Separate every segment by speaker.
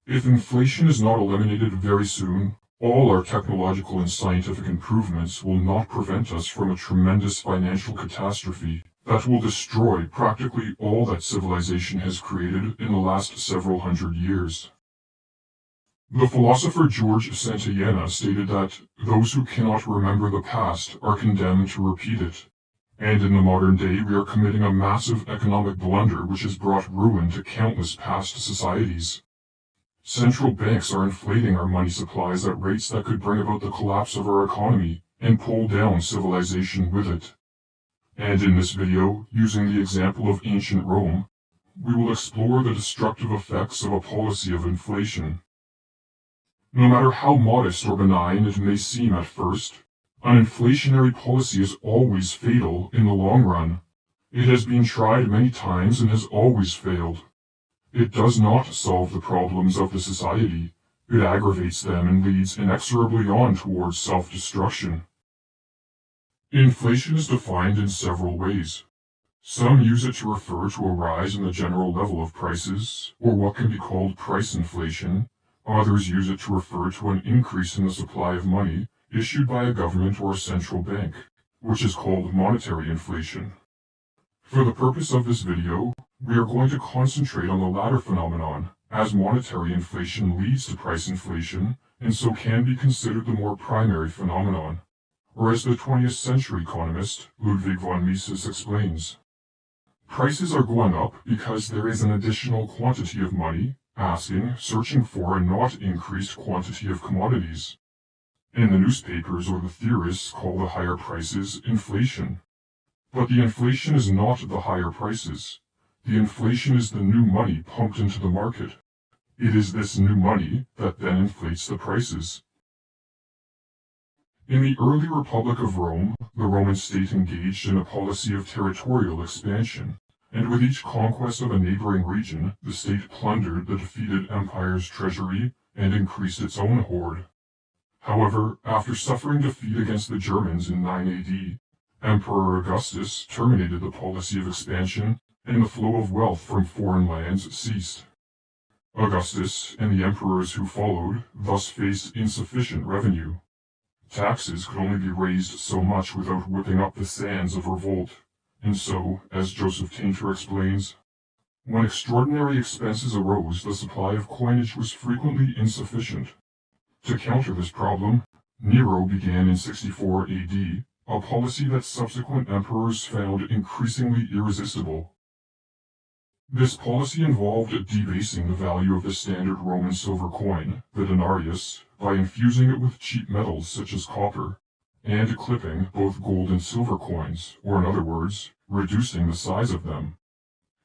Speaker 1: If inflation is not eliminated very soon, all our technological and scientific improvements will not prevent us from a tremendous financial catastrophe that will destroy practically all that civilization has created in the last several hundred years. The philosopher George Santayana stated that those who cannot remember the past are condemned to repeat it. And in the modern day, we are committing a massive economic blunder which has brought ruin to countless past societies. Central banks are inflating our money supplies at rates that could bring about the collapse of our economy and pull down civilization with it. And in this video, using the example of ancient Rome, we will explore the destructive effects of a policy of inflation. No matter how modest or benign it may seem at first, an inflationary policy is always fatal in the long run. It has been tried many times and has always failed. It does not solve the problems of the society. It aggravates them and leads inexorably on towards self-destruction. Inflation is defined in several ways. Some use it to refer to a rise in the general level of prices, or what can be called price inflation. Others use it to refer to an increase in the supply of money issued by a government or a central bank, which is called monetary inflation. For the purpose of this video, we are going to concentrate on the latter phenomenon, as monetary inflation leads to price inflation, and so can be considered the more primary phenomenon. Or as the 20th century economist Ludwig von Mises explains, prices are going up because there is an additional quantity of money, searching for a not increased quantity of commodities. And the newspapers or the theorists call the higher prices inflation. But the inflation is not the higher prices. The inflation is the new money pumped into the market. It is this new money that then inflates the prices. In the early Republic of Rome, the Roman state engaged in a policy of territorial expansion, and with each conquest of a neighboring region, the state plundered the defeated empire's treasury and increased its own hoard. However, after suffering defeat against the Germans in 9 AD, Emperor Augustus terminated the policy of expansion, and the flow of wealth from foreign lands ceased. Augustus and the emperors who followed thus faced insufficient revenue. Taxes could only be raised so much without whipping up the sands of revolt, and so, as Joseph Tainter explains, when extraordinary expenses arose, the supply of coinage was frequently insufficient. To counter this problem, Nero began in 64 AD a policy that subsequent emperors found increasingly irresistible. This policy involved debasing the value of the standard Roman silver coin, the denarius, by infusing it with cheap metals such as copper, and clipping both gold and silver coins, or in other words, reducing the size of them.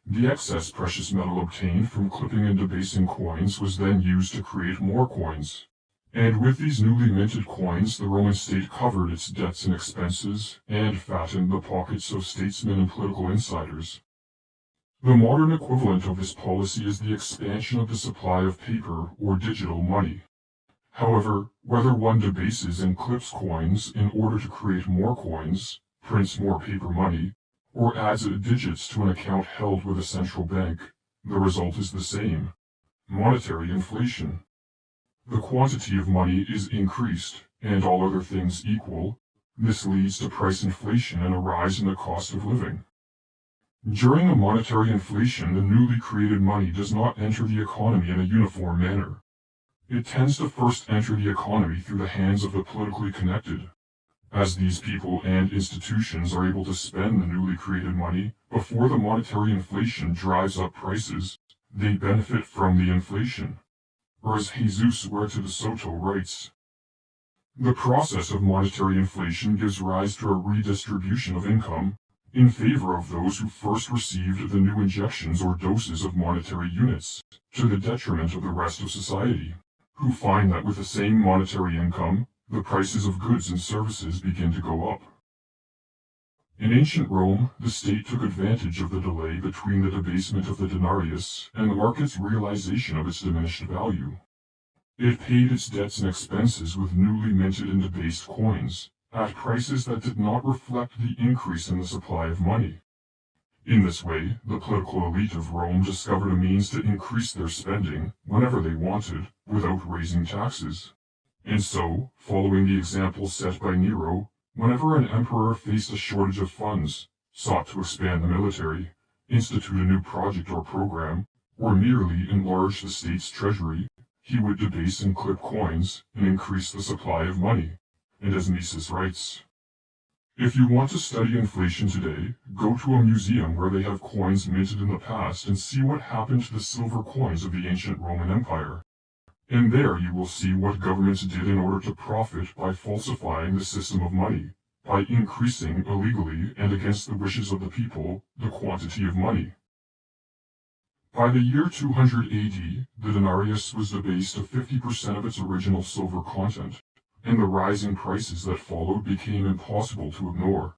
Speaker 1: The excess precious metal obtained from clipping and debasing coins was then used to create more coins. And with these newly minted coins, the Roman state covered its debts and expenses, and fattened the pockets of statesmen and political insiders. The modern equivalent of this policy is the expansion of the supply of paper or digital money. However, whether one debases and clips coins in order to create more coins, prints more paper money, or adds digits to an account held with a central bank, the result is the same: monetary inflation. The quantity of money is increased, and all other things equal, this leads to price inflation and a rise in the cost of living. During a monetary inflation, the newly created money does not enter the economy in a uniform manner. It tends to first enter the economy through the hands of the politically connected. As these people and institutions are able to spend the newly created money before the monetary inflation drives up prices, they benefit from the inflation. Or as Jesus Huerta de Soto writes, the process of monetary inflation gives rise to a redistribution of income in favor of those who first received the new injections or doses of monetary units, to the detriment of the rest of society, who find that with the same monetary income, the prices of goods and services begin to go up. In ancient Rome, the state took advantage of the delay between the debasement of the denarius and the market's realization of its diminished value. It paid its debts and expenses with newly minted and debased coins, at prices that did not reflect the increase in the supply of money. In this way, the political elite of Rome discovered a means to increase their spending whenever they wanted, without raising taxes. And so, following the example set by Nero, whenever an emperor faced a shortage of funds, sought to expand the military, institute a new project or program, or merely enlarge the state's treasury, he would debase and clip coins and increase the supply of money. And as Mises writes, if you want to study inflation today, go to a museum where they have coins minted in the past and see what happened to the silver coins of the ancient Roman Empire. And there you will see what governments did in order to profit by falsifying the system of money, by increasing illegally and against the wishes of the people the quantity of money. By the year 200 AD, the denarius was debased to 50% of its original silver content, and the rising prices that followed became impossible to ignore.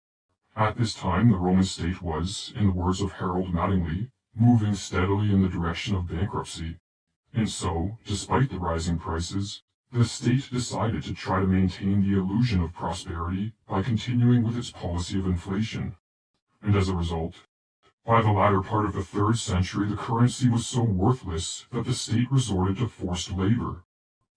Speaker 1: At this time, the Roman state was, in the words of Harold Mattingly, moving steadily in the direction of bankruptcy. And so, despite the rising prices, the state decided to try to maintain the illusion of prosperity by continuing with its policy of inflation. And as a result, by the latter part of the 3rd century, the currency was so worthless that the state resorted to forced labor.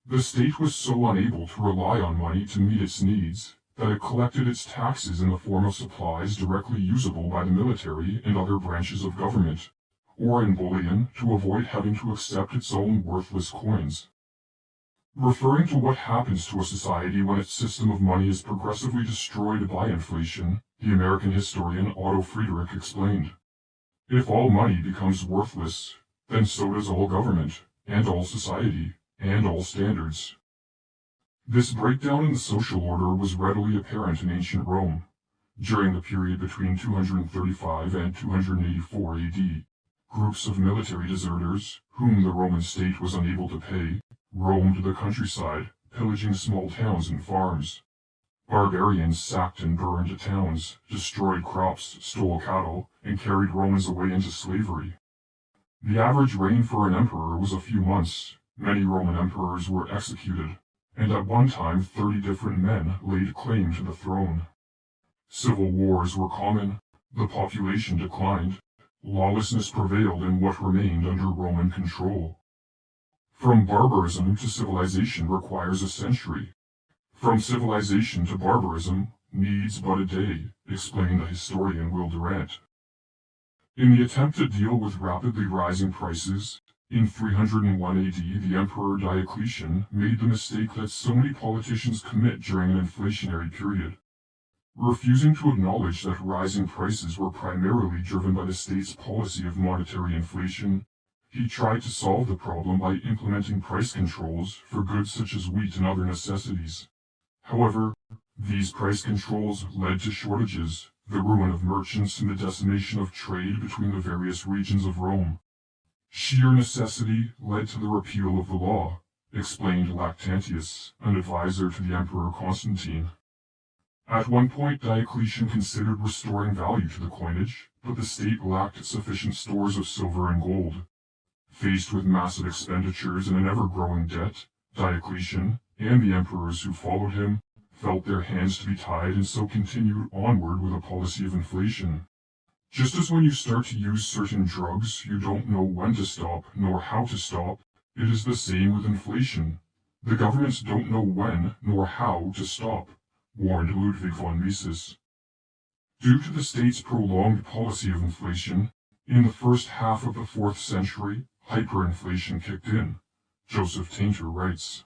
Speaker 1: The state was so unable to rely on money to meet its needs that it collected its taxes in the form of supplies directly usable by the military and other branches of government, or in bullion to avoid having to accept its own worthless coins. Referring to what happens to a society when its system of money is progressively destroyed by inflation, the American historian Otto Friedrich explained, if all money becomes worthless, then so does all government, and all society, and all standards. This breakdown in the social order was readily apparent in ancient Rome. During the period between 235 and 284 AD, groups of military deserters, whom the Roman state was unable to pay, roamed the countryside, pillaging small towns and farms. Barbarians sacked and burned towns, destroyed crops, stole cattle, and carried Romans away into slavery. The average reign for an emperor was a few months. Many Roman emperors were executed, and at one time 30 different men laid claim to the throne. Civil wars were common, the population declined, lawlessness prevailed in what remained under Roman control. From barbarism to civilization requires a century. From civilization to barbarism needs but a day, explained the historian Will Durant. In the attempt to deal with rapidly rising prices, in 301 AD the Emperor Diocletian made the mistake that so many politicians commit during an inflationary period. Refusing to acknowledge that rising prices were primarily driven by the state's policy of monetary inflation, he tried to solve the problem by implementing price controls for goods such as wheat and other necessities. However, these price controls led to shortages, the ruin of merchants, and the decimation of trade between the various regions of Rome. Sheer necessity led to the repeal of the law, explained Lactantius, an advisor to the Emperor Constantine. At one point, Diocletian considered restoring value to the coinage, but the state lacked sufficient stores of silver and gold. Faced with massive expenditures and an ever-growing debt, Diocletian, and the emperors who followed him, felt their hands to be tied and so continued onward with a policy of inflation. Just as when you start to use certain drugs, you don't know when to stop nor how to stop, it is the same with inflation. The governments don't know when nor how to stop, warned Ludwig von Mises. Due to the state's prolonged policy of inflation, in the first half of the 4th century, hyperinflation kicked in. Joseph Tainter writes,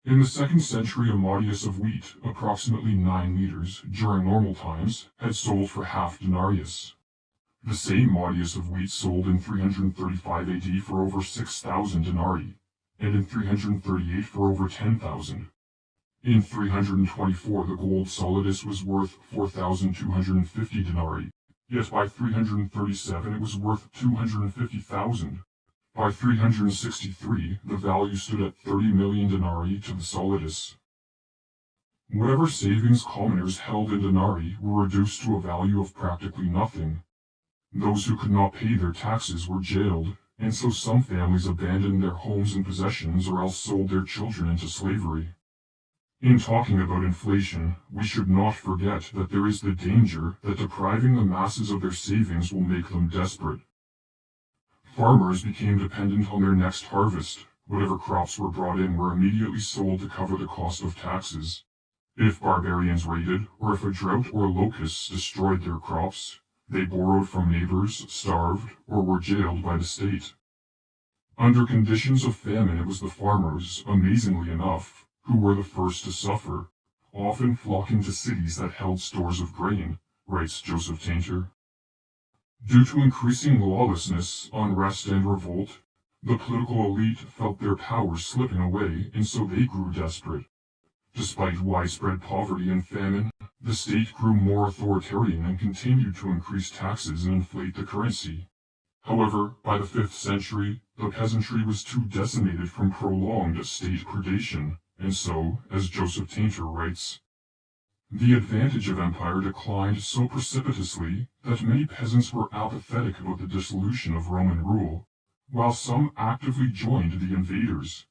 Speaker 1: in the 2nd century, a modius of wheat, approximately 9 meters, during normal times, had sold for half denarius. The same modius of wheat sold in 335 AD for over 6,000 denarii, and in 338 for over 10,000. In 324 the gold solidus was worth 4,250 denarii, yet by 337 it was worth 250,000. By 363 the value stood at 30 million denarii to the solidus. Whatever savings commoners held in denarii were reduced to a value of practically nothing. Those who could not pay their taxes were jailed, and so some families abandoned their homes and possessions or else sold their children into slavery. In talking about inflation, we should not forget that there is the danger that depriving the masses of their savings will make them desperate. Farmers became dependent on their next harvest. Whatever crops were brought in were immediately sold to cover the cost of taxes. If barbarians raided, or if a drought or locusts destroyed their crops, they borrowed from neighbors, starved, or were jailed by the state. Under conditions of famine, it was the farmers, amazingly enough, who were the first to suffer, often flocking to cities that held stores of grain, writes Joseph Tainter. Due to increasing lawlessness, unrest, and revolt, the political elite felt their power slipping away, and so they grew desperate. Despite widespread poverty and famine, the state grew more authoritarian and continued to increase taxes and inflate the currency. However, by the 5th century, the peasantry was too decimated from prolonged state predation, and so, as Joseph Tainter writes, the advantage of empire declined so precipitously that many peasants were apathetic about the dissolution of Roman rule, while some actively joined the invaders.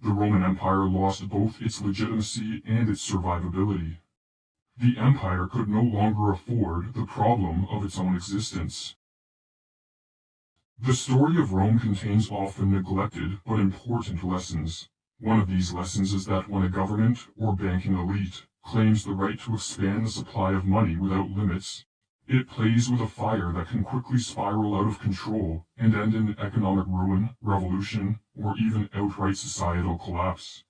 Speaker 1: The Roman Empire lost both its legitimacy and its survivability. The empire could no longer afford the problem of its own existence. The story of Rome contains often neglected but important lessons. One of these lessons is that when a government or banking elite claims the right to expand the supply of money without limits, it plays with a fire that can quickly spiral out of control and end in economic ruin, revolution, or even outright societal collapse.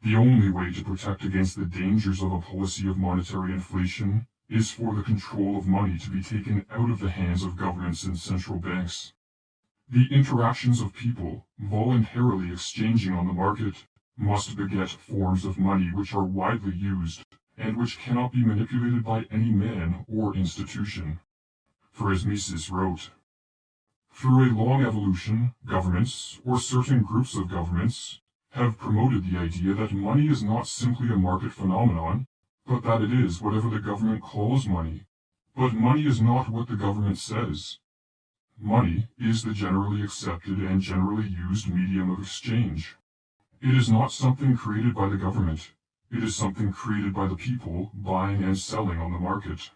Speaker 1: The only way to protect against the dangers of a policy of monetary inflation is for the control of money to be taken out of the hands of governments and central banks. The interactions of people, voluntarily exchanging on the market, must beget forms of money which are widely used, and which cannot be manipulated by any man or institution. For as Mises wrote, through a long evolution, governments, or certain groups of governments, have promoted the idea that money is not simply a market phenomenon, but that it is whatever the government calls money. But money is not what the government says. Money is the generally accepted and generally used medium of exchange. It is not something created by the government. It is something created by the people buying and selling on the market.